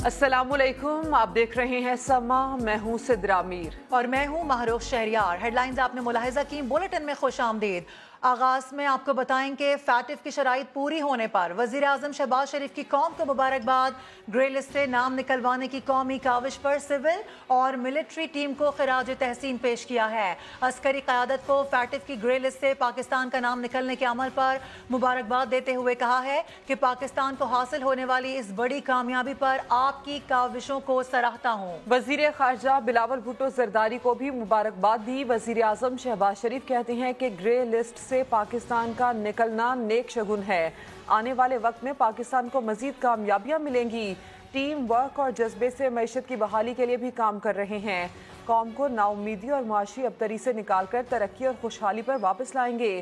अस्सलाम वालेकुम, आप देख रहे हैं समा। मैं हूं सिद्रा मीर और मैं हूं महरूख शहरियार। हेडलाइंस आपने मुलाहिजा की, बुलेटिन में खुश आमदीद। आगाज में आपको बताएं कि फैटिफ की शराइत पूरी होने पर वजीर आजम शहबाज शरीफ की कौम को मुबारकबाद। ग्रे लिस्ट से नाम निकलवाने की कौमी काविश पर सिविल और मिलिट्री टीम को खिराज तहसीन पेश किया है। अस्करी क़यादत को फैटिफ की ग्रे लिस्ट से पाकिस्तान का नाम निकलने के अमल पर मुबारकबाद देते हुए कहा है कि पाकिस्तान को हासिल होने वाली इस बड़ी कामयाबी पर आपकी काविशों को सराहता हूँ। वजीर खारजा बिलावल भुट्टो जरदारी को भी मुबारकबाद दी। वजीर आजम शहबाज शरीफ कहते हैं कि ग्रे लिस्ट से पाकिस्तान का निकलना नेक शगुन है। आने वाले वक्त में पाकिस्तान को मजीद कामयाबियां मिलेंगी। टीम वर्क और जज्बे से मईशत की बहाली के लिए भी काम कर रहे हैं। कौम को नाउमीदी और मुआशी अबतरी से निकालकर तरक्की और खुशहाली पर वापस लाएंगे।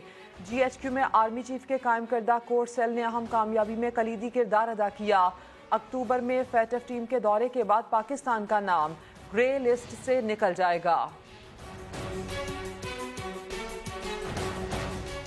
GHQ में आर्मी चीफ के कायम करदा कोर सेल ने अहम कामयाबी में कलीदी किरदार अदा किया। अक्टूबर में फैटफ टीम के दौरे के बाद पाकिस्तान का नाम ग्रे लिस्ट से निकल जाएगा।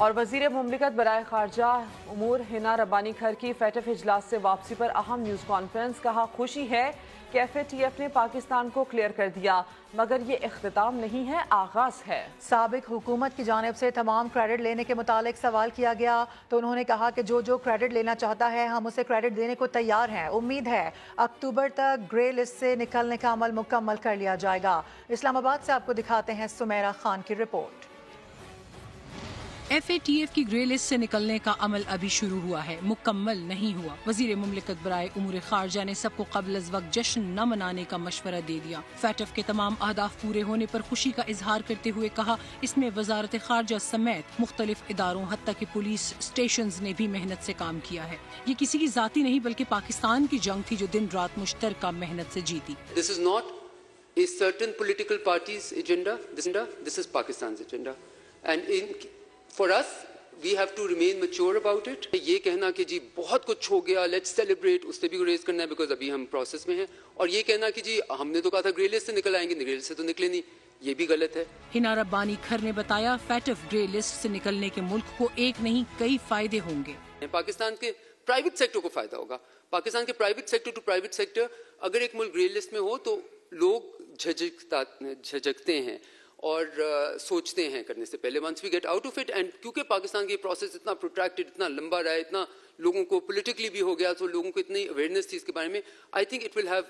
और वजीर मुमलिकत बराए खारजा उमूर हिना रब्बानी खर की फैटफ इजलास से वापसी पर अहम न्यूज़ कॉन्फ्रेंस। कहा, खुशी है कि FATF ने पाकिस्तान को क्लियर कर दिया, मगर ये इख्तिताम नहीं है, आगाज है। साबिक हुकूमत की जानिब से तमाम क्रेडिट लेने के मुतालिक सवाल किया गया तो उन्होंने कहा कि जो क्रेडिट लेना चाहता है हम उसे क्रेडिट देने को तैयार हैं। उम्मीद है अक्टूबर तक ग्रे लिस्ट से निकलने का अमल मुकम्मल कर लिया जाएगा। इस्लामाबाद से आपको दिखाते हैं सुमेरा खान की रिपोर्ट। FATF की ग्रे लिस्ट से निकलने का अमल अभी शुरू हुआ है, मुकम्मल नहीं हुआ। वजीर मुमलिकत बराए उमूर खारजा ने सबको क़ब्ल अज़ वक्त जश्न न मनाने का मशवरा दे दिया। फैटफ के तमाम अहदाफ पूरे होने पर खुशी का इजहार करते हुए कहा, इसमें वजारत खारजा समेत मुख्तलिफ इदारों हत्ता कि पुलिस स्टेशंस ने भी मेहनत से काम किया है। ये किसी की जाती नहीं बल्कि पाकिस्तान की जंग थी जो दिन रात मुश्तरका मेहनत से जीती। This is not a certain political party's agenda. This is Pakistan's agenda. And for us, we have to remain mature about it. ये कहना कि जी बहुत कुछ हो गया, let's celebrate, उससे भी रेज करना है बिकॉज अभी हम प्रोसेस में हैं। और ये कहना कि जी हमने तो कहा था ग्रे लिस्ट से निकल आएंगे, ग्रे लिस्ट से तो निकले नहीं, ये भी गलत है। हिना रब्बानी खर ने बताया, फैटफ ग्रे लिस्ट से निकलने के मुल्क को एक नहीं कई फायदे होंगे। पाकिस्तान के प्राइवेट सेक्टर को फायदा होगा। पाकिस्तान के private sector to private sector, अगर एक मुल्क ग्रे लिस्ट में हो तो लोग झिझकते हैं और सोचते हैं करने से पहले। Once we get out of it, and क्योंकि पाकिस्तान की प्रोसेस इतना प्रोट्रैक्टेड, इतना लंबा रहा है, इतना लोगों को पॉलिटिकली भी हो गया, तो लोगों को इतनी अवेयरनेस थी इसके बारे में, I think it will have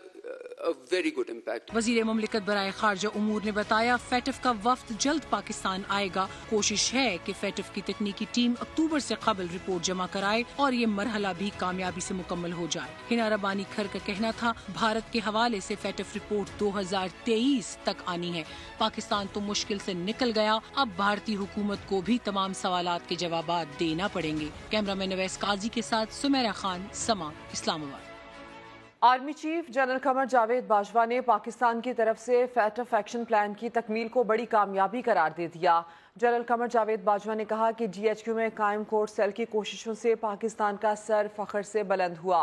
a very good impact. वजीर मुमलिकत बराए खारजा उमूर ने बताया, फैटफ का वफ्द जल्द पाकिस्तान आएगा। कोशिश है कि फैटफ की तकनीकी टीम अक्टूबर से कबल रिपोर्ट जमा कराए और ये मरहला भी कामयाबी से मुकम्मल हो जाए। हिना रब्बानी खर का कहना था, भारत के हवाले से फैटफ रिपोर्ट 2023 तक आनी है। पाकिस्तान तो मुश्किल से निकल गया, अब भारतीय हुकूमत को भी तमाम सवालात के जवाबात देना पड़ेंगे। कैमरामैन नवैस काजी के साथ सुमेरा खान, समा, Islamabad. Army chief general Qamar Javed Bajwa ने पाकिस्तान की तरफ से फैटफ एक्शन प्लान की तकमील को बड़ी कामयाबी करार दे दिया। जनरल कमर जावेद बाजवा ने कहा कि GHQ में कायम कोर सेल की कोशिशों से पाकिस्तान का सर फख्र से बुलंद हुआ।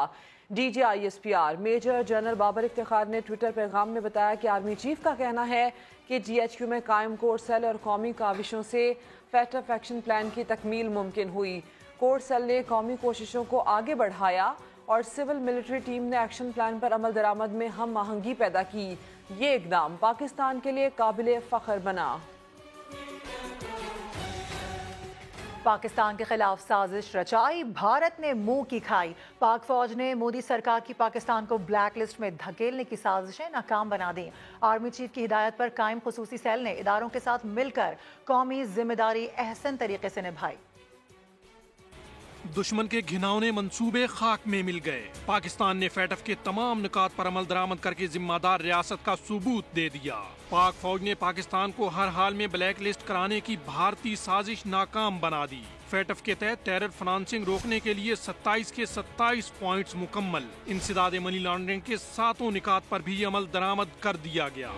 DGISPR major general Babar Iftikhar ने ट्विटर पैगाम में बताया कि आर्मी चीफ का कहना है कि GHQ में कायम कोर सेल और कौमी काविशों से फैटफ एक्शन प्लान की तकमील मुमकिन हुई। कोर सेल ने कौमी कोशिशों को आगे बढ़ाया और सिविल मिलिट्री टीम ने एक्शन प्लान पर अमल दरामद में हम आहंगी पैदा की। ये इकदाम पाकिस्तान के लिए काबिले फख्र बना। पाकिस्तान के खिलाफ साजिश रचाई, भारत ने मुंह की खाई। पाक फौज ने मोदी सरकार की पाकिस्तान को ब्लैक लिस्ट में धकेलने की साजिशें नाकाम बना दी। आर्मी चीफ की हिदायत पर कायम खुसूसी सेल ने इदारों के साथ मिलकर कौमी जिम्मेदारी अहसन तरीके से निभाई। दुश्मन के घिनौने मंसूबे खाक में मिल गए। पाकिस्तान ने फैटफ के तमाम निकात पर अमल दरामद करके जिम्मेदार रियासत का सबूत दे दिया। पाक फौज ने पाकिस्तान को हर हाल में ब्लैक लिस्ट कराने की भारतीय साजिश नाकाम बना दी। फैटफ के तहत टेरर फाइनेंसिंग रोकने के लिए 27 के 27 पॉइंट्स मुकम्मल। इंसदाद मनी लॉन्ड्रिंग के 7 निकात पर भी अमल दरामद कर दिया गया।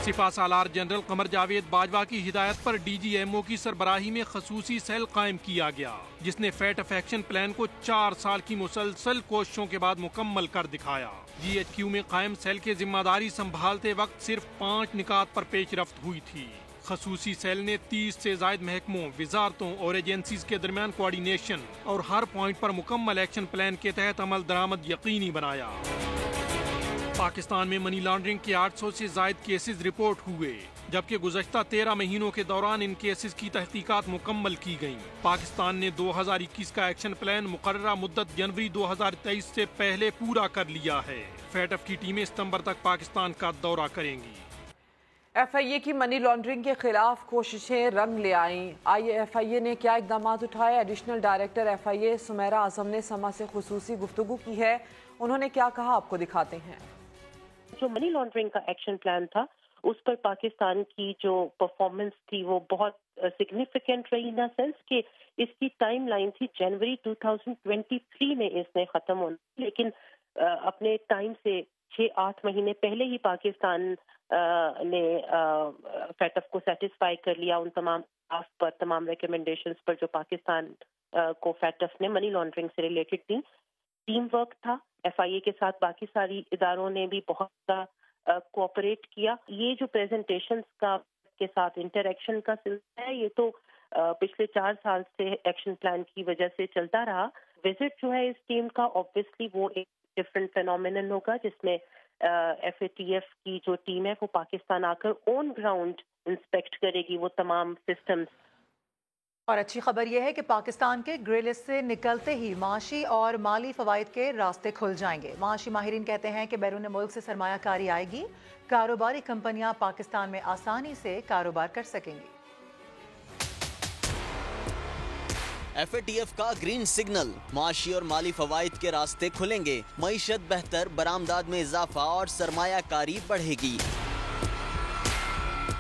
सिपा सालार जनरल कमर जावेद बाजवा की हिदायत पर DGMO की सरबराही में खसूसी सेल कायम किया गया, जिसने फैटफ एक्शन प्लान को 4 साल की मुसलसल कोशिशों के बाद मुकम्मल कर दिखाया। GHQ में कायम सेल की जिम्मेदारी संभालते वक्त सिर्फ 5 निकात पर पेशरफ्त हुई थी। खसूसी सेल ने 30 से जायद महकमों, वजारतों और एजेंसीज के दरमियान कोऑर्डिनेशन और हर पॉइंट पर मुकम्मल एक्शन प्लान के तहत अमल दरामद यकीनी बनाया। पाकिस्तान में मनी लॉन्ड्रिंग के 800 से जायद केसेस रिपोर्ट हुए, जबकि गुज़श्ता 13 महीनों के दौरान इन केसेस की तहकीकात मुकम्मल की गईं। पाकिस्तान ने 2021 का एक्शन प्लान मुकर्ररा मुद्दत जनवरी 2023 से पहले पूरा कर लिया है। फैटफ की टीमें सितंबर तक पाकिस्तान का दौरा करेंगी। FIA की मनी लॉन्ड्रिंग के खिलाफ कोशिशें रंग ले आईं। FIA ने क्या इकदाम उठाए? एडिशनल डायरेक्टर FIA सुमेरा आजम ने समा से खुसूसी गुफ्तगू की है। उन्होंने क्या कहा, आपको दिखाते हैं। जो मनी लॉन्ड्रिंग का एक्शन प्लान था उस पर पाकिस्तान की जो परफॉर्मेंस थी वो बहुत सिग्निफिकेंट रही, इन द सेंस कि इसकी टाइम लाइन थी जनवरी 2023 में इसने खत्म होना, लेकिन अपने टाइम से 6-8 महीने पहले ही पाकिस्तान ने फैटफ को सेटिस्फाई कर लिया उन तमाम पर, तमाम रिकमेंडेशंस पर जो पाकिस्तान को फैटफ ने मनी लॉन्ड्रिंग से रिलेटेड दी। टीम वर्क था, FIA के साथ बाकी सारी इदारों ने भी बहुत कोऑपरेट किया। ये जो प्रेजेंटेशंस का के साथ इंटरेक्शन का सिलसिला है, ये तो पिछले 4 साल से एक्शन प्लान की वजह से चलता रहा। विजिट जो है इस टीम का ऑब्वियसली वो एक डिफरेंट फेनोमेनन होगा, जिसमें FATF की जो टीम है वो पाकिस्तान आकर ऑन ग्राउंड इंस्पेक्ट करेगी वो तमाम सिस्टम्स। और अच्छी खबर यह है कि पाकिस्तान के ग्रे लिस्ट से निकलते ही माशी और माली फवाइद के रास्ते खुल जाएंगे। माशी माहिरीन कहते हैं कि बैरून मुल्क से सरमायाकारी आएगी, कारोबारी कंपनियां पाकिस्तान में आसानी से कारोबार कर सकेंगी। FATF का ग्रीन सिग्नल, माशी और माली फवाइद के रास्ते खुलेंगे, मईशत बेहतर, बरामदात में इजाफा और सरमायाकारी बढ़ेगी।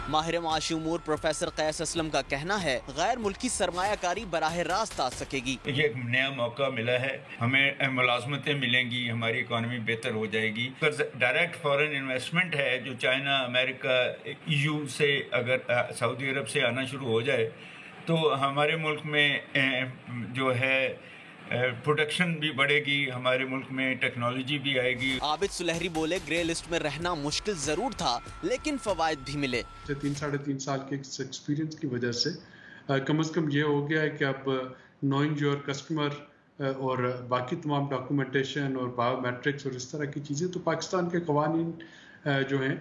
माहिर माशी उमूर प्रोफेसर कैस असलम का कहना है गैर मुल्की सरमायाकारी बराह रास्त आ सकेगी। ये एक नया मौका मिला है, हमें मुलाजमतें मिलेंगी, हमारी इकॉनमी बेहतर हो जाएगी। डायरेक्ट फॉरेन इन्वेस्टमेंट है जो चाइना, अमेरिका, EU से अगर सऊदी अरब से आना शुरू हो जाए तो हमारे मुल्क में जो है प्रोडक्शन भी बढ़ेगी, हमारे मुल्क में टेक्नोलॉजी भी आएगी। आबिद सुलहरी बोले ग्रे लिस्ट में रहना मुश्किल जरूर था लेकिन फवायद भी मिले। 3-3.5 साल के एक्सपीरियंस की वजह से कम से कम ये हो गया है कि अब नोइंग योर कस्टमर और बाकी तमाम डॉक्यूमेंटेशन और बायोमेट्रिक्स और इस तरह की चीज़ें, तो पाकिस्तान के कवानीन जो हैं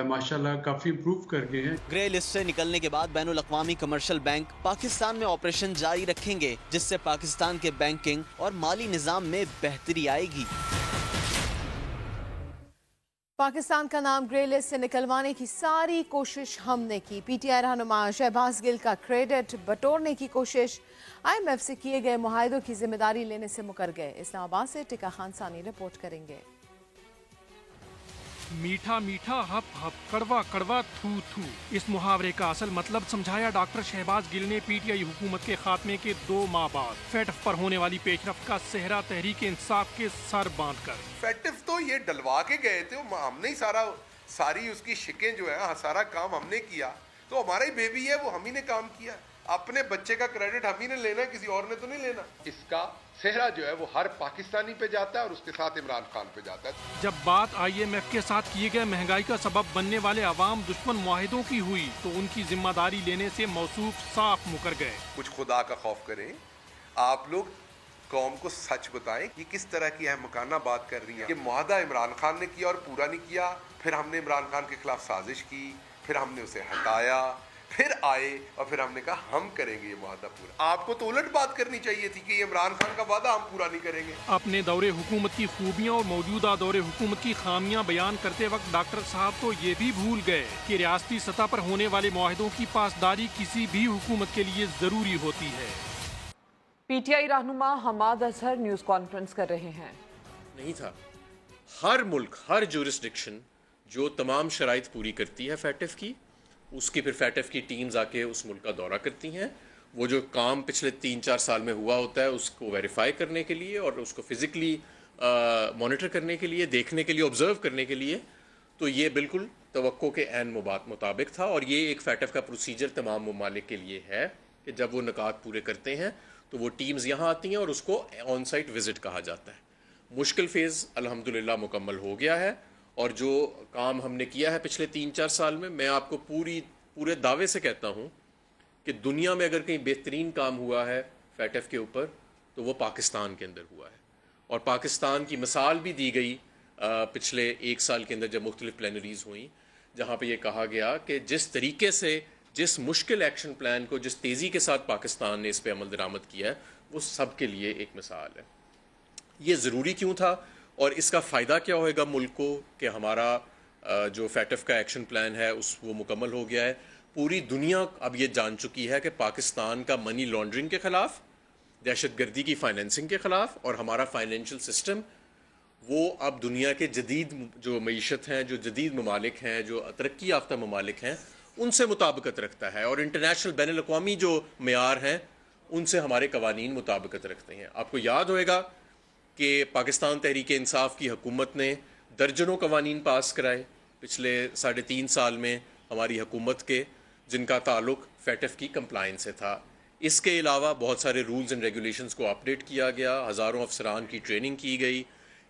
माशाल्लाह काफ़ी इम्प्रूव कर गए हैं। ग्रे लिस्ट से निकलने के बाद बैनुल अक़वामी कमर्शियल बैंक पाकिस्तान में ऑपरेशन जारी रखेंगे, जिससे पाकिस्तान के बैंकिंग और माली निज़ाम में बेहतरी आएगी। पाकिस्तान का नाम ग्रे लिस्ट से निकलवाने की सारी कोशिश हमने की। PTI रहनुमा शहबाज गिल का क्रेडिट बटोरने की कोशिश, IMF से किए गए मुआहदों की जिम्मेदारी लेने से मुकर गए। इस्लामाबाद से टिका खान सानी रिपोर्ट करेंगे। मीठा मीठा हप हप, कड़वा कड़वा थू थू, इस मुहावरे का असल मतलब समझाया डॉक्टर शहबाज गिल ने PTI हुकूमत के खात्मे के 2 माह बाद फैटफ पर होने वाली पेशरफ्त का सेहरा तहरीक इंसाफ के सर बांधकर। फैटफ तो ये डलवा के गए थे, हमने ही सारी उसकी शिकें जो है सारा काम हमने किया, तो हमारा ही बेबी है, वो हम ही ने काम किया। अपने बच्चे का क्रेडिट हम ही ने लेना, किसी और ने तो नहीं लेना। इसका सेहरा जो है वो हर पाकिस्तानी पे जाता है और उसके साथ इमरान खान पे जाता है। जब बात IMF के साथ किए गए महंगाई का सबब बनने वाले अवाम दुश्मन मुआहिदों की हुई तो उनकी जिम्मेदारी लेने से मौसूफ साफ मुकर गए। कुछ खुदा का खौफ करें, आप लोग कौम को सच बताएं कि किस तरह की अहमकाना बात कर रही है। ये मुआहदा इमरान खान ने किया और पूरा नहीं किया, फिर हमने इमरान खान के खिलाफ साजिश की, फिर हमने उसे हटाया, फिर आए और फिर हमने कहा हम करेंगे ये वादा पूरा। आपको तो उलट बात करनी चाहिए थी कि ये इमरान खान का वादा हम पूरा नहीं करेंगे। अपने दौरे हुकूमत की खूबियां और मौजूदा दौरे हुकूमत की खामियां बयान करते वक्त डॉक्टर साहब तो ये भी भूल गए कि रियासती सतह पर होने वाले मुआहिदों की पासदारी किसी भी हुकूमत के लिए जरूरी होती है। PTI रहनुमा हमाद अजहर न्यूज कॉन्फ्रेंस कर रहे हैं। नहीं था, हर मुल्क, हर जुरिस्डिक्शन जो तमाम शराइत पूरी करती है फैटफ की, उसकी फिर फैटफ की टीम्स आके उस मुल्क का दौरा करती हैं। वो जो काम पिछले 3-4 साल में हुआ होता है उसको वेरीफाई करने के लिए और उसको फिज़िकली मॉनिटर करने के लिए, देखने के लिए, ऑब्जर्व करने के लिए, तो ये बिल्कुल तवक्को के ऐन मुताबिक था। और ये एक फैटफ का प्रोसीजर तमाम ममालिक के लिए है कि जब वो निकात पूरे करते हैं तो वो टीम्स यहाँ आती हैं और उसको ऑन साइट विज़िट कहा जाता है। मुश्किल फ़ेज़ अल्हम्दुलिल्लाह मुकम्मल हो गया है और जो काम हमने किया है पिछले 3-4 साल में, मैं आपको पूरी پورے دعوے سے کہتا ہوں کہ دنیا میں اگر کہیں بہترین کام ہوا ہے فیٹف کے اوپر تو وہ پاکستان کے اندر ہوا ہے، اور پاکستان کی مثال بھی دی گئی پچھلے 1 سال کے اندر جب مختلف پلینریز ہوئیں، جہاں پہ یہ کہا گیا کہ جس طریقے سے جس مشکل ایکشن پلان کو جس تیزی کے ساتھ پاکستان نے اس پہ عمل درآمد کیا ہے وہ سب کے لیے ایک مثال ہے۔ یہ ضروری کیوں تھا اور اس کا فائدہ کیا ہوئے گا ملک کو کہ ہمارا جو فیٹف کا ایکشن پلان ہے وہ مکمل ہو گیا ہے۔ پوری دنیا اب یہ جان چکی ہے کہ پاکستان کا منی لانڈرنگ کے خلاف، دہشت گردی کی فائنینسنگ کے خلاف، اور ہمارا فائنینشیل سسٹم وہ اب دنیا کے جدید جو معیشت ہیں، جو جدید ممالک ہیں، جو ترقی یافتہ ممالک ہیں، ان سے مطابقت رکھتا ہے، اور انٹرنیشنل بین الاقوامی جو معیار ہیں ان سے ہمارے قوانین مطابقت رکھتے ہیں۔ آپ کو یاد ہوئے گا کہ پاکستان تحریک انصاف کی حکومت نے درجنوں قوانین پاس کرائے پچھلے 3.5 سال میں ہماری حکومت کے، جن کا تعلق فیٹف کی کمپلائنس سے تھا۔ اس کے علاوہ بہت سارے رولز اینڈ ریگولیشنز کو اپڈیٹ کیا گیا، ہزاروں افسران کی ٹریننگ کی گئی۔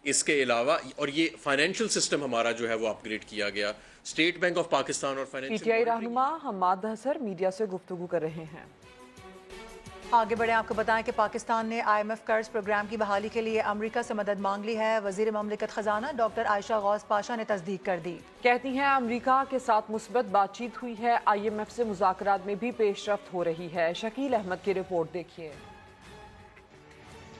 اس کے علاوہ اور یہ فائنینشیل سسٹم ہمارا جو ہے وہ اپ گریڈ کیا گیا۔ اسٹیٹ بینک آف پاکستان اور پی ٹی آئی رہنما حماد حسر میڈیا سے گفتگو کر رہے ہیں۔ آگے بڑھیں، آپ کو بتائیں کہ پاکستان نے IMF قرض پروگرام کی بحالی کے لیے امریکہ سے مدد مانگ لی ہے۔ وزیر مملکت خزانہ ڈاکٹر عائشہ غوث پاشا نے تصدیق کر دی۔ کہتی ہیں امریکہ کے ساتھ مثبت بات چیت ہوئی ہے، IMF سے مذاکرات میں بھی پیش رفت ہو رہی ہے۔ شکیل احمد کی رپورٹ دیکھیے۔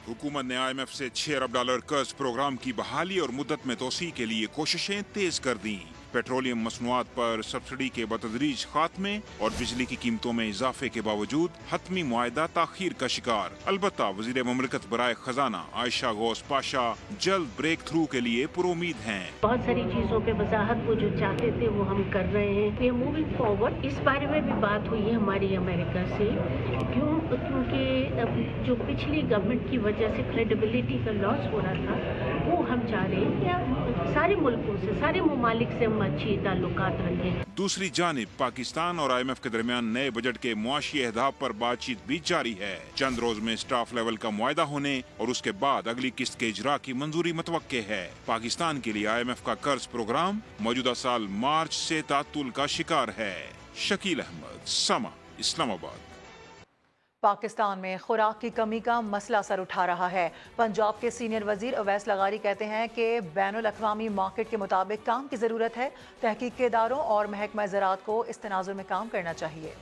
حکومت نے IMF سے $6 ارب قرض پروگرام کی بحالی اور مدت میں توسیع کے لیے کوششیں تیز کر دیں۔ پیٹرولیم مصنوعات پر سبسڈی کے بتدریج خاتمے اور بجلی کی قیمتوں میں اضافے کے باوجود حتمی معاہدہ تاخیر کا شکار۔ البتہ وزیر مملکت برائے خزانہ عائشہ غوث پاشا جلد بریک تھرو کے لیے پرامید ہیں۔ بہت ساری چیزوں پہ وضاحت وہ جو چاہتے تھے وہ ہم کر رہے ہیں۔ We are moving forward. اس بارے میں بھی بات ہوئی ہے ہماری امریکہ سے، کیونکہ جو پچھلی گورنمنٹ کی وجہ سے کریڈیبلٹی کا لاس ہو رہا تھا، وہ ہم چاہ رہے ہیں کہ سارے ملکوں سے، سارے ممالک سے ہم اچھی تعلقات رکھیں۔ دوسری جانب پاکستان اور IMF کے درمیان نئے بجٹ کے معاشی اہداف پر بات چیت بھی جاری ہے۔ چند روز میں اسٹاف لیول کا معاہدہ ہونے اور اس کے بعد اگلی قسط کے اجراء کی منظوری متوقع ہے۔ پاکستان کے لیے IMF کا قرض پروگرام موجودہ سال مارچ سے تعطل کا شکار ہے۔ شکیل احمد، سما، اسلام آباد۔ پاکستان میں خوراک کی کمی کا مسئلہ سر اٹھا رہا ہے۔ پنجاب کے سینئر وزیر اویس لغاری کہتے ہیں کہ بین الاقوامی مارکیٹ کے مطابق کام کی ضرورت ہے۔ تحقیق کے اداروں اور محکمہ زراعت کو اس تناظر میں کام کرنا چاہیے۔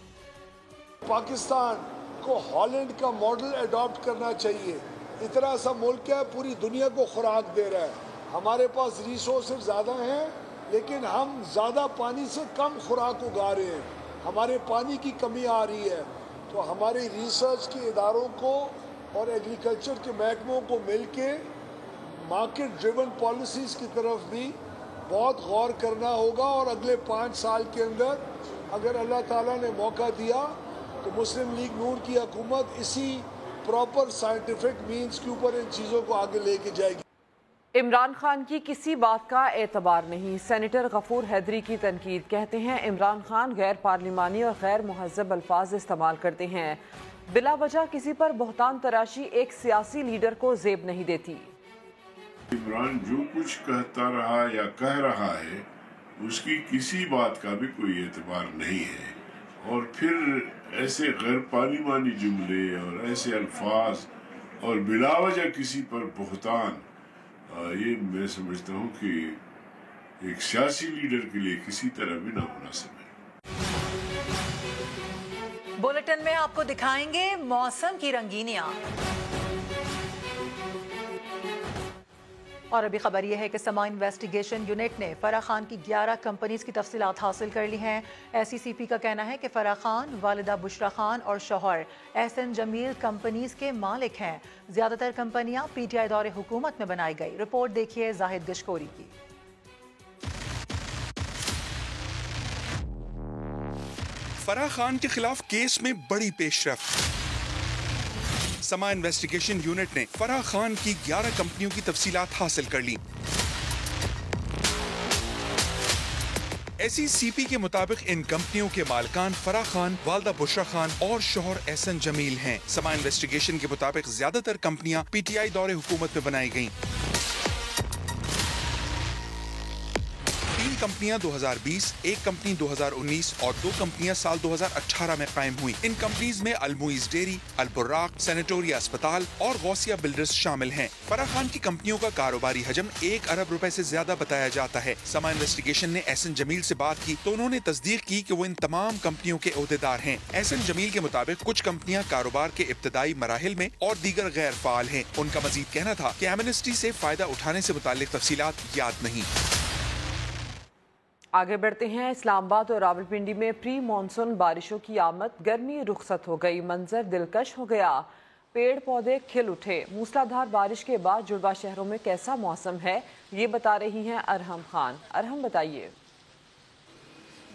پاکستان کو ہالینڈ کا ماڈل اڈاپٹ کرنا چاہیے۔ اتنا سا ملک ہے، پوری دنیا کو خوراک دے رہا ہے۔ ہمارے پاس ریسورسز زیادہ ہیں لیکن ہم زیادہ پانی سے کم خوراک اگا رہے ہیں، ہمارے پانی کی کمی آ رہی ہے۔ تو ہمارے ریسرچ کے اداروں کو اور ایگریکلچر کے محکموں کو مل کے مارکیٹ ڈریون پالیسیز کی طرف بھی بہت غور کرنا ہوگا، اور اگلے 5 سال کے اندر اگر اللہ تعالیٰ نے موقع دیا تو مسلم لیگ نون کی حکومت اسی پراپر سائنٹیفک مینز کے اوپر ان چیزوں کو آگے لے کے جائے گی۔ عمران خان کی کسی بات کا اعتبار نہیں، سینیٹر غفور حیدری کی تنقید۔ کہتے ہیں عمران خان غیر پارلیمانی اور غیر مہذب الفاظ استعمال کرتے ہیں۔ بلا وجہ کسی پر بہتان تراشی ایک سیاسی لیڈر کو زیب نہیں دیتی۔ عمران جو کچھ کہتا رہا یا کہہ رہا ہے اس کی کسی بات کا بھی کوئی اعتبار نہیں ہے، اور پھر ایسے غیر پارلیمانی جملے اور ایسے الفاظ اور بلا وجہ کسی پر بہتان، یہ میں سمجھتا ہوں کہ ایک سیاسی لیڈر کے لیے کسی طرح بھی نہ مناسب ہے۔ بلیٹن میں آپ کو دکھائیں گے موسم کی رنگینیاں۔ اور ابھی خبر یہ ہے کہ سما انویسٹیگیشن یونٹ نے فرح خان کی 11 کمپنیز کی تفصیلات حاصل کر لی ہیں۔ SECP کا کہنا ہے کہ فرح خان، والدہ بشرا خان اور شوہر احسن جمیل کمپنیز کے مالک ہیں۔ زیادہ تر کمپنیاں PTI دور حکومت میں بنائی گئی۔ رپورٹ دیکھیے زاہد گشکوری کی۔ فرح خان کے خلاف کیس میں بڑی پیش رفت۔ سما انویسٹیگیشن یونٹ نے فرح خان کی 11 کمپنیوں کی تفصیلات حاصل کر لی۔ SECP کے مطابق ان کمپنیوں کے مالکان فرح خان، والدہ بشرا خان اور شوہر احسن جمیل ہیں۔ سما انویسٹیگیشن کے مطابق زیادہ تر کمپنیاں PTI دور حکومت میں بنائی گئیں۔ 3 कंपनियां 2020, एक कंपनी 2019 और 2 कंपनियां साल 2018 में कायम हुई। इन कंपनीज में अलमुइज डेयरी, अल-बुर्राक, सेनेटोरिया अस्पताल और गौसिया बिल्डर्स शामिल हैं। फराह खान की कंपनियों का कारोबारी हजम 1 अरब रुपए से ज्यादा बताया जाता है। समा इन्वेस्टिगेशन ने एहसन जमील से बात की तो उन्होंने तस्दीक की कि वो इन तमाम कंपनियों के ओहदेदार हैं। एहसन जमील के मुताबिक कुछ कंपनियां कारोबार के इब्तदाई मराहिल में और दीगर गैर फाल हैं। उनका मजीद कहना था कि एमनेस्टी से फायदा उठाने से मुताल्लिक तफसीलात याद नहीं। आगे बढ़ते हैं। इस्लामाबाद और रावलपिंडी में प्री मानसून बारिशों की आमद, गर्मी रुखसत हो गई, मंजर दिलकश हो गया, पेड़ पौधे खिल उठे। मूसलाधार बारिश के बाद जुड़वा शहरों में कैसा मौसम है, ये बता रही हैं अरहम खान। अरहम, बताइए।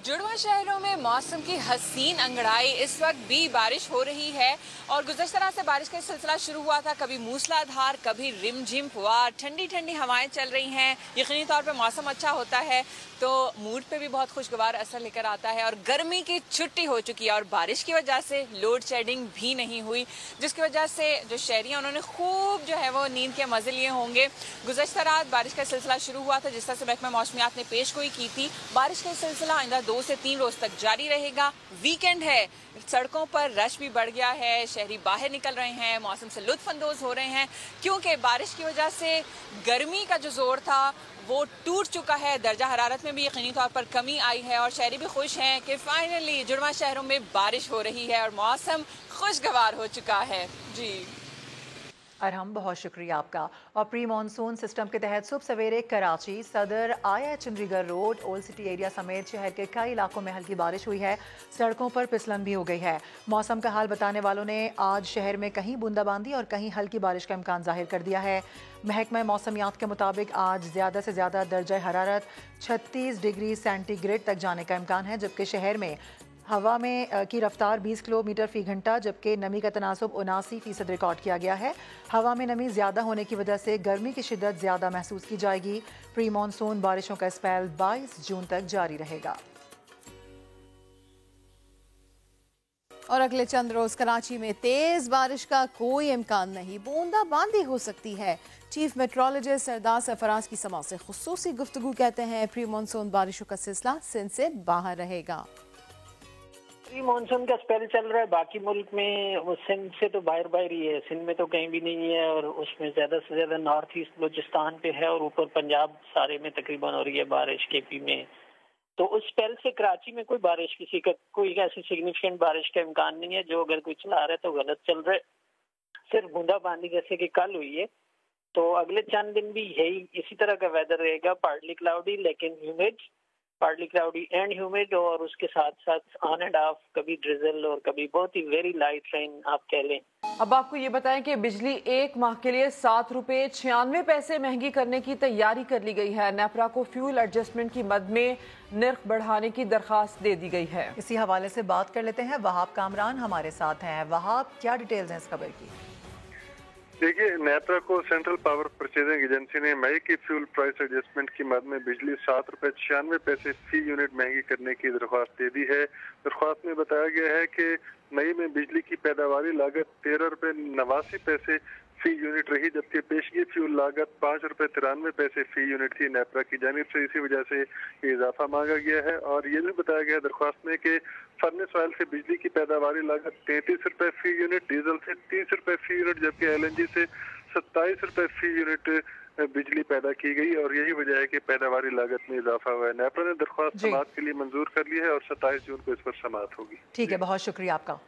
जुड़वा शहरों में मौसम की हसीन अंगड़ाई, इस वक्त भी बारिश हो रही है और गुज़श्ता रात से बारिश का सिलसिला शुरू हुआ था। कभी मूसलाधार, कभी रिमझिम फुआर, ठंडी ठंडी हवाएं चल रही हैं। यकीनी तौर पे मौसम अच्छा होता है तो मूड पे भी बहुत खुशगवार असर लेकर आता है। और गर्मी की छुट्टी हो चुकी है और बारिश की वजह से लोड शेडिंग भी नहीं हुई, जिसकी वजह से जो शहरी हैं उन्होंने खूब जो है वो नींद के मजे लिए होंगे। गुज़श्ता रात बारिश का सिलसिला शुरू हुआ था, जिस तरह से महकमा मौसमियात ने पेशगोई की थी। बारिश का सिलसिला आइंदा 2 से 3 रोज तक जारी रहेगा। वीकेंड है, सड़कों पर रश भी बढ़ गया है, शहरी बाहर निकल रहे हैं, मौसम से लुत्फ अंदोज हो रहे हैं, क्योंकि बारिश की वजह से गर्मी का जो जोर था वो टूट चुका है। दर्जा हरारत में भी यकीनी तौर पर कमी आई है और शहरी भी खुश हैं कि फाइनली जुड़वा शहरों में बारिश हो रही है और मौसम खुशगवार हो चुका है। जी अरहम, बहुत शुक्रिया आपका। और प्री मानसून सिस्टम के तहत सुबह सवेरे कराची, सदर, आया Chandigarh road, old city area समेत शहर के कई इलाकों में हल्की बारिश हुई है। सड़कों पर फिसलन भी हो गई है। मौसम का हाल बताने वालों ने आज शहर में कहीं बूंदाबांदी और कहीं हल्की बारिश का इम्कान जाहिर कर दिया है। महकमा मौसमियात के मुताबिक आज ज़्यादा से ज़्यादा दर्जा हरारत 36 डिग्री सेंटीग्रेड तक जाने का इम्कान है, जबकि शहर में हवा में की रफ्तार 20 किलोमीटर फी घंटा, जबकि नमी का तनासुब 79% रिकॉर्ड किया गया है। हवा में नमी ज़्यादा होने की वजह से गर्मी की शिद्दत ज़्यादा महसूस की जाएगी। प्री मानसून बारिशों का स्पेल 22 जून तक जारी रहेगा। और अगले चंद रोज कराची में तेज बारिश का कोई इम्कान नहीं, बूंदाबांदी हो सकती है। चीफ मेट्रोलॉजिस्ट सरदार सरफराज की समाअत से खुसूसी गुफ्तगू कहते हैं प्री मानसून बारिशों का सिलसिला सिंध से बाहर रहेगा। प्री मानसून का स्पेल चल रहा है बाकी मुल्क में, सिंध से तो बाहर ही है, सिंध में तो कहीं भी नहीं है और उसमें ज्यादा से ज्यादा नॉर्थ ईस्ट बलूचिस्तान पे है और ऊपर पंजाब सारे में तकरीबन हो रही है बारिश, केपी में। तो उस स्पेल से कराची में कोई बारिश कोई ऐसी सिग्निफिकेंट बारिश का इम्कान नहीं है। जो अगर कोई चला रहा है तो गलत चल रहा है, सिर्फ बूंदाबांदी जैसे कि कल हुई है। तो अगले चंद दिन भी यही इसी तरह का वेदर रहेगा, पार्टली क्लाउडी लेकिन humid, partly cloudy and humid, और उसके साथ साथ ऑन एंड ऑफ कभी ड्रिजल और कभी बहुत ही वेरी लाइट रेन आप कह लें। अब आपको ये बताएं कि बिजली 1 माह के लिए 7 रुपए 96 पैसे महंगी करने की तैयारी कर ली गई है। नेपरा को फ्यूल एडजस्टमेंट की मद में नर्ख बढ़ाने की दरखास्त दे दी गई है। इसी हवाले से बात कर लेते हैं, वहाब कामरान हमारे साथ हैं। वहाब, क्या डिटेल्स हैं इस खबर की? देखिए, नेपरा को सेंट्रल पावर परचेजिंग एजेंसी ने मई की फ्यूल प्राइस एडजस्टमेंट की मद में बिजली 7 रुपए 96 पैसे फी यूनिट महंगी करने की दरख्वास्त दे दी है। दरख्वास्त में बताया गया है कि मई में बिजली की पैदावारी लागत 13 रुपए 89 पैसे फी यूनिट रही, जबकि पेशगी फ्यूल लागत 5 रुपए 93 पैसे फी यूनिट थी नेपरा की जानिब से। इसी वजह से ये इजाफा मांगा गया है। और ये भी बताया गया दरख्वास्त में कि फर्नेस ऑयल से बिजली की पैदावारी लागत 33 रुपए फी यूनिट, डीजल से 30 रुपए फी यूनिट, जबकि LNG से 27 रुपए फी यूनिट बिजली पैदा की गई और यही वजह है कि पैदावारी लागत में इजाफा हुआ है। नेपरा ने दरख्वास्त समाअत के लिए मंजूर कर ली है और 27 जून को इस पर समाअत होगी। ठीक है, बहुत शुक्रिया आपका।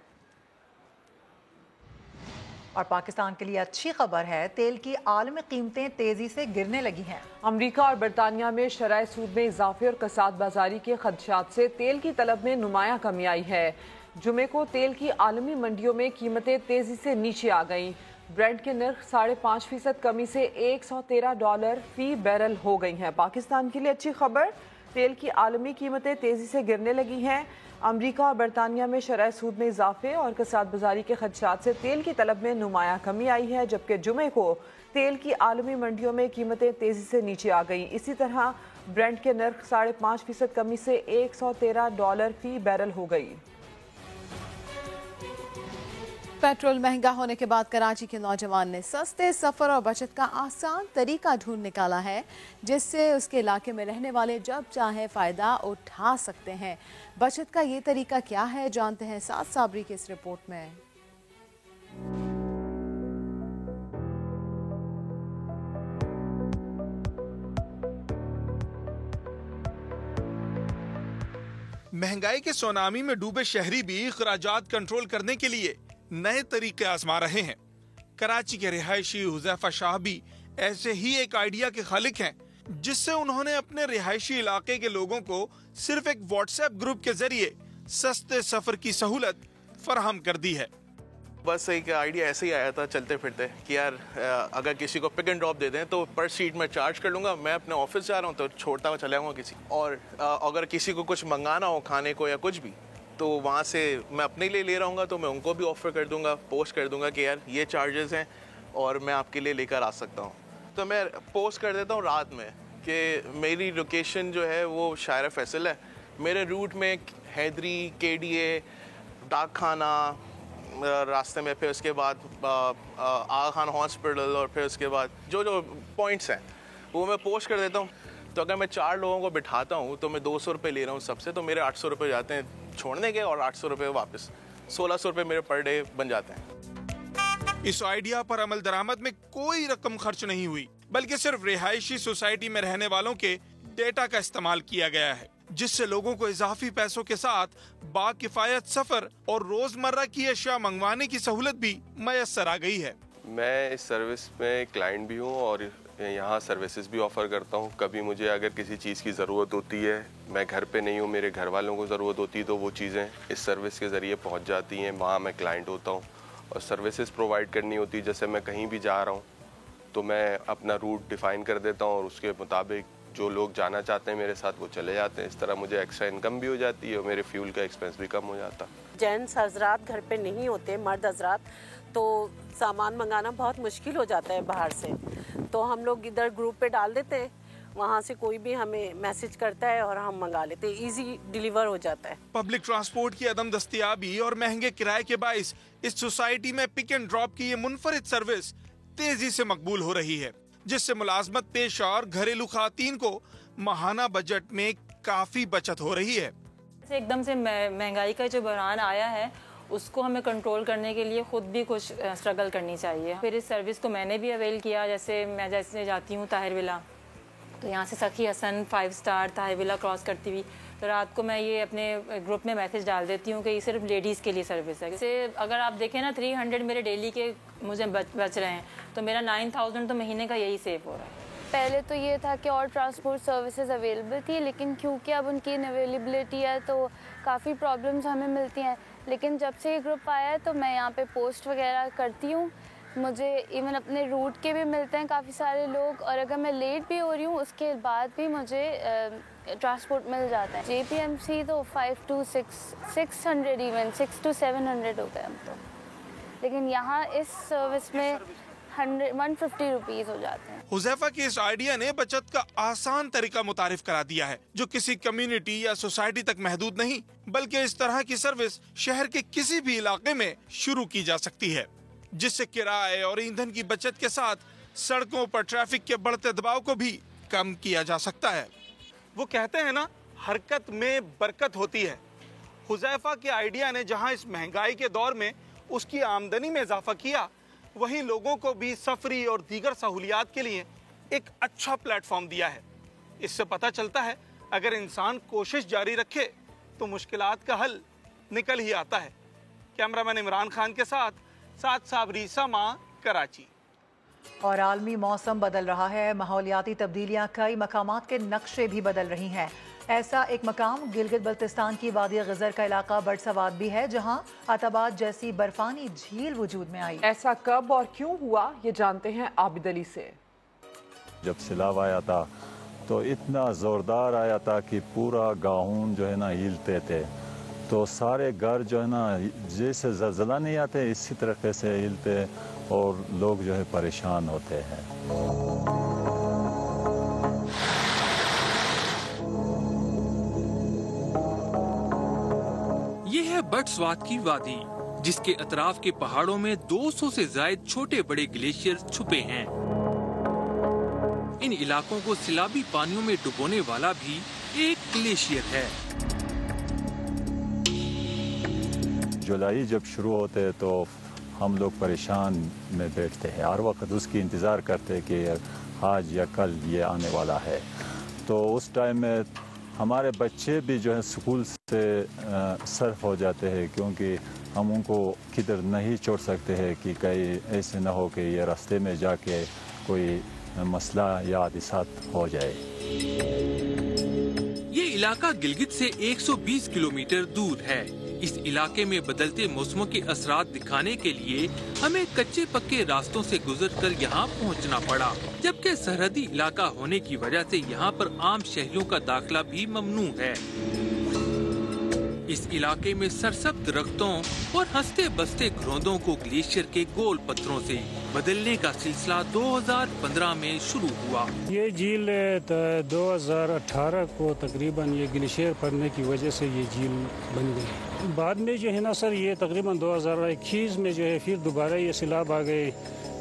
और पाकिस्तान के लिए अच्छी खबर है, तेल की आलमी कीमतें तेजी से गिरने लगी हैं। अमेरिका और बरतानिया में शराय सूद में इजाफे और कसाद बाजारी के खदशात से तेल की तलब में नुमायां कमी आई है। जुमे को तेल की आलमी मंडियों में कीमतें तेजी से नीचे आ गईं। ब्रेंट के नर्ख 5.5% कमी से $113 फी बैरल हो गई हैं। पाकिस्तान के लिए अच्छी खबर, तेल की आलमी कीमतें तेजी से गिरने लगी हैं। अमेरिका और बरतानिया में शराय सूद में इजाफे और कसाद बाजारी के खदशात से तेल की तलब में नुमायां कमी आई है, जबकि जुमे को तेल की आलमी मंडियों में कीमतें तेजी से नीचे आ गईं। इसी तरह ब्रेंट के नर्ख 5.5% कमी से $113 फी बैरल हो गई। पेट्रोल महंगा होने के बाद कराची के नौजवान ने सस्ते सफ़र और बचत का आसान तरीका ढूंढ निकाला है, जिससे उसके इलाके में रहने वाले जब चाहे फ़ायदा उठा सकते हैं। बचत का ये तरीका क्या है, जानते हैं साद साबरी की इस रिपोर्ट में। महंगाई के सुनामी में डूबे शहरी भी खराजात कंट्रोल करने के लिए नए तरीके आजमा रहे हैं। कराची के रिहायशी हुज़ैफा शाह भी ऐसे ही एक आइडिया के खालिक हैं, जिससे उन्होंने अपने रिहायशी इलाके के लोगों को सिर्फ एक व्हाट्सएप ग्रुप के जरिए सस्ते सफर की सहूलत फराहम कर दी है। बस एक आइडिया ऐसे ही आया था चलते फिरते कि यार अगर किसी को पिक एंड ड्रॉप दे दें तो पर सीट में चार्ज कर लूँगा, मैं अपने ऑफिस जा रहा हूँ तो छोड़ता हुआ चला जाऊँगा किसी, और अगर किसी को कुछ मंगाना हो खाने को या कुछ भी तो वहाँ से मैं अपने लिए ले रहा हूँ तो मैं उनको भी ऑफर कर दूँगा, पोस्ट कर दूँगा कि यार ये चार्जेस हैं और मैं आपके लिए लेकर आ सकता हूँ। तो मैं पोस्ट कर देता हूँ रात में कि मेरी लोकेशन जो है वो शायर फैसल है, मेरे रूट में हैदरी, KDA, डाक खाना रास्ते में, फिर उसके बाद आगा खान हॉस्पिटल, और फिर उसके बाद जो जो पॉइंट्स हैं वो मैं पोस्ट कर देता हूँ। तो अगर मैं 4 लोगों को बिठाता हूँ तो मैं 200 रुपये ले रहा हूँ सबसे, तो मेरे 800 रुपये जाते हैं छोड़ने के और 800 रुपये वापस, 1600 रुपये मेरे पर डे बन जाते हैं। इस आइडिया पर अमल दरामद में कोई रकम खर्च नहीं हुई, बल्कि सिर्फ रिहायशी सोसाइटी में रहने वालों के डेटा का इस्तेमाल किया गया है, जिससे लोगों को इजाफी पैसों के साथ बाकिफायत सफर और रोजमर्रा की अशिया मंगवाने की सहूलत भी मैसर आ गई है। मैं इस सर्विस में क्लाइंट भी हूँ और यहाँ सर्विसेज भी ऑफर करता हूँ। कभी मुझे अगर किसी चीज़ की ज़रूरत होती है, मैं घर पे नहीं हूँ, मेरे घर वालों को ज़रूरत होती है, तो वो चीज़ें इस सर्विस के ज़रिए पहुँच जाती हैं। वहाँ मैं क्लाइंट होता हूँ और सर्विसेज प्रोवाइड करनी होती है। जैसे मैं कहीं भी जा रहा हूँ तो मैं अपना रूट डिफ़ाइन कर देता हूँ और उसके मुताबिक जो लोग जाना चाहते हैं मेरे साथ वो चले जाते हैं। इस तरह मुझे एक्स्ट्रा इनकम भी हो जाती है और मेरे फ्यूल का एक्सपेंस भी कम हो जाता। जेंट्स हजरात घर पे नहीं होते, मर्द हजरात, तो सामान मंगाना बहुत मुश्किल हो जाता है बाहर से, तो हम लोग इधर ग्रुप पे डाल देते हैं, वहाँ से कोई भी हमें मैसेज करता है और हम मंगा लेते हैं, इजी डिलीवर हो जाता है। पब्लिक ट्रांसपोर्ट की अदम दस्तयाबी और महंगे किराए के बाइस इस सोसाइटी में पिक एंड ड्रॉप की ये मुनफरिद सर्विस तेजी से मकबूल हो रही है, जिससे मुलाजमत पेशा और घरेलू खातीन को माहाना बजट में काफी बचत हो रही है। एकदम से महंगाई का जो बहरान आया है उसको हमें कंट्रोल करने के लिए खुद भी कुछ स्ट्रगल करनी चाहिए। फिर इस सर्विस को मैंने भी अवेल किया। जैसे मैं जाती हूँ ताहिर विला, तो यहाँ से Sakhi Hassan 5 star Tahir villa cross करती हुई, तो रात को मैं ये अपने ग्रुप में मैसेज डाल देती हूँ कि ये सिर्फ लेडीज़ के लिए सर्विस है। जैसे अगर आप देखें ना 300 मेरे डेली के मुझे बच रहे हैं, तो मेरा 9000 तो महीने का यही सेव हो रहा है। पहले तो ये था कि और ट्रांसपोर्ट सर्विसेज अवेलेबल थी, लेकिन क्योंकि अब उनकी अवेलेबिलिटी है तो काफ़ी प्रॉब्लम्स हमें मिलती हैं। लेकिन जब से ये ग्रुप आया है तो मैं यहाँ पे पोस्ट वगैरह करती हूँ, मुझे इवन अपने रूट के भी मिलते हैं काफ़ी सारे लोग, और अगर मैं लेट भी हो रही हूँ उसके बाद भी मुझे ट्रांसपोर्ट मिल जाता है। JPMC तो 5 to 600 इवन 6 to 700 हो गए हम तो, लेकिन यहाँ इस सर्विस में 150 रुपीज़ हो जाते हैं। हुज़ैफा के इस आइडिया ने बचत का आसान तरीका मुतारिफ करा दिया है, जो किसी कम्युनिटी या सोसाइटी तक महदूद नहीं, बल्कि इस तरह की सर्विस शहर के किसी भी इलाके में शुरू की जा सकती है, जिससे किराए और ईंधन की बचत के साथ सड़कों पर ट्रैफिक के बढ़ते दबाव को भी कम किया जा सकता है। वो कहते हैं ना, हरकत में बरकत होती है। हुज़ैफा के आइडिया ने जहां इस महंगाई के दौर में उसकी आमदनी में इजाफा किया, वहीं लोगों को भी सफरी और दीगर सहूलियात के लिए एक अच्छा प्लेटफॉर्म दिया है। इससे पता चलता है अगर इंसान कोशिश जारी रखे तो मुश्किलात का हल निकल ही आता है। कैमरामैन इमरान खान के साथ साद साबरी, समा, कराची। और आलमी मौसम बदल रहा है, माहौलियाती तब्दीलियां कई मकामात के नक्शे भी बदल रही हैं। ऐसा एक मकाम गिलगित बल्तिस्तान की वादी गजर का इलाका बड़सवाद भी है, जहां आताबाद जैसी बर्फानी झील वजूद में आई। ऐसा कब और क्यों हुआ, ये जानते हैं आबिद अली से। जब सैलाब आया था तो इतना जोरदार आया था कि पूरा गाँव जो है ना हिलते थे, तो सारे घर जो है ना जैसे ज़लज़ला नहीं आते इसी तरीके से हिलते और लोग जो है परेशान होते हैं। ये है बड़सवाद की वादी, जिसके अतराफ के पहाड़ों में 200 से ज्यादा छोटे बड़े ग्लेशियर छुपे हैं। इन इलाकों को सैलाबी पानियों में डुबोने वाला भी एक ग्लेशियर है। जुलाई जब शुरू होते हैं तो हम लोग परेशान में बैठते हैं, हर वक्त उसकी इंतज़ार करते हैं कि आज या कल ये आने वाला है। तो उस टाइम में हमारे बच्चे भी जो है स्कूल से सर्फ हो जाते हैं, क्योंकि हम उनको किधर नहीं छोड़ सकते हैं कि कहीं ऐसे न हो कि ये रास्ते में जाके कोई मसला या हादसात हो जाए। ये इलाका गिलगित से 120 किलोमीटर दूर है। इस इलाके में बदलते मौसमों के असरात दिखाने के लिए हमें कच्चे पक्के रास्तों से गुजरकर यहाँ पहुँचना पड़ा, जबकि सरहदी इलाका होने की वजह से यहाँ पर आम शहरियों का दाखिला भी ममनू है। इस इलाके में सरसब्ज दरख्तों और हंसते बसते घरोंदों को ग्लेशियर के गोल पत्थरों से बदलने का सिलसिला 2015 में शुरू हुआ। ये झील 2018 को तकरीबन ये ग्लेशियर पड़ने की वजह से ये झील बन गई। बाद में जो है ना सर, ये तकरीबन 2021 में जो है फिर दोबारा ये सैलाब आ गए,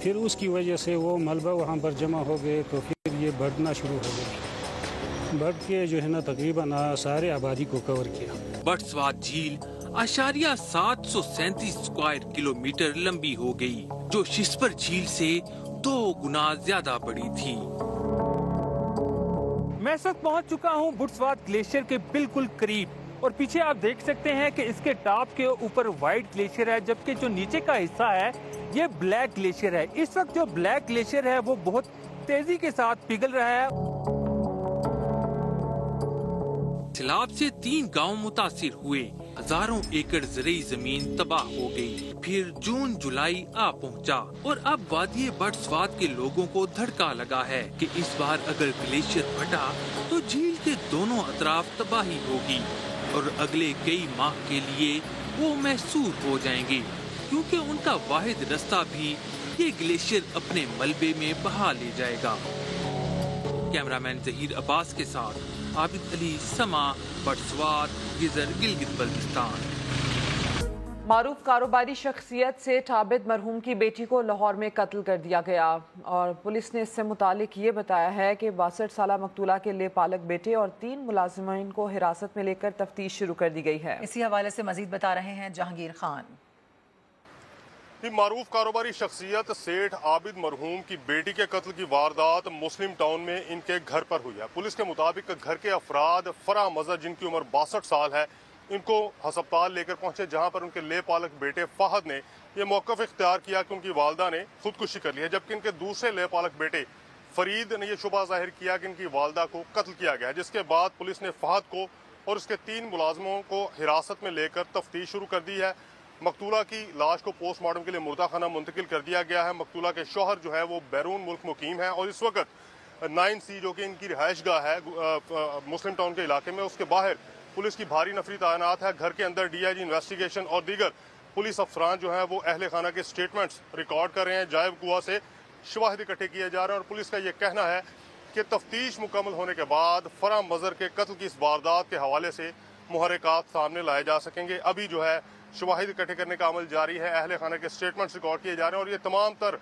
फिर उसकी वजह से वो मलबा वहाँ पर जमा हो गए, तो फिर ये बढ़ना शुरू हो गया। बढ़ के जो है ना तकरीबन सारे आबादी को कवर किया। बटस्वाद झील 737 स्क्वायर किलोमीटर लंबी हो गई, जो शिस्पर झील से 2 गुना ज्यादा बड़ी थी। मैं इस वक्त पहुंच चुका हूं बुट्सवाद ग्लेशियर के बिल्कुल करीब, और पीछे आप देख सकते हैं कि इसके टॉप के ऊपर व्हाइट ग्लेशियर है, जबकि जो नीचे का हिस्सा है ये ब्लैक ग्लेशियर है। इस वक्त जो ब्लैक ग्लेशियर है वो बहुत तेजी के साथ पिघल रहा है। सैलाब से 3 गांव मुतासिर हुए, हजारों एकड़ ज़रई जमीन तबाह हो गई। फिर जून जुलाई आ पहुंचा और अब वादी बटस्वाद के लोगों को धड़का लगा है कि इस बार अगर ग्लेशियर फटा तो झील के दोनों अतराफ तबाही होगी और अगले कई माह के लिए वो महसूर हो जाएंगे, क्योंकि उनका वाहिद रास्ता भी ये ग्लेशियर अपने मलबे में बहा ले जाएगा। कैमरामैन जहीर अब्बास के साथ आबिद अली, समा, बटस्वाद, गिजर, गिलगित बल्तिस्तान। मारूफ कारोबारी शख्सियत सेठ आबिद मरहूम की बेटी को लाहौर में कत्ल कर दिया गया, और पुलिस ने इससे मुतालिक ये बताया है कि 62 साला मकतूला के ले पालक बेटे और 3 मुलाजिमीन को हिरासत में लेकर तफ्तीश शुरू कर दी गई है। इसी हवाले से मजीद बता रहे हैं जहांगीर खान। मारूफ कारोबारी शख्सियत सेठ आबिद मरहूम की बेटी के कत्ल की वारदात मुस्लिम टाउन में इनके घर पर हुई है। पुलिस के मुताबिक घर के अफराद फराह मजहर, जिनकी उम्र 62 साल है, इनको हस्पताल लेकर पहुंचे, जहां पर उनके ले पालक बेटे फहद ने यह मौक़िफ़ इख्तियार किया कि उनकी वालदा ने खुदकुशी कर ली है, जबकि इनके दूसरे ले पालक बेटे फरीद ने यह शुबा जाहिर किया कि इनकी वालदा को कत्ल किया गया है। जिसके बाद पुलिस ने फहद को और उसके 3 मुलाजमों को हिरासत में लेकर तफ्तीश शुरू कर दी है। मकतूला की लाश को पोस्टमार्टम के लिए मुर्दा खाना मुंतकिल कर दिया गया है। मकतूला के शौहर जो है वो बैरून मुल्क मुकीम है और इस वक्त 9C जो कि इनकी रिहाइश गाह है मुस्लिम टाउन के इलाके में, उसके बाहर पुलिस की भारी नफरी तैनात है। घर के अंदर DIG इन्वेस्टिगेशन और दीगर पुलिस अफसरान जो हैं वो अहले खाना के स्टेटमेंट्स रिकॉर्ड कर रहे हैं। जायब गुआ से शवाहिद इकट्ठे किए जा रहे हैं और पुलिस का ये कहना है कि तफ्तीश मुकम्मल होने के बाद फराह मजहर के कत्ल की इस वारदात के हवाले से मुहर्रिकात सामने लाए जा सकेंगे। अभी जो है शवाहिद इकट्ठे करने का अमल जारी है, अहले खाना के स्टेटमेंट्स रिकॉर्ड किए जा रहे हैं और ये तमाम तर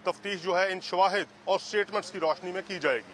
तफ्तीश जो है इन शवाहिद और स्टेटमेंट्स की रोशनी में की जाएगी।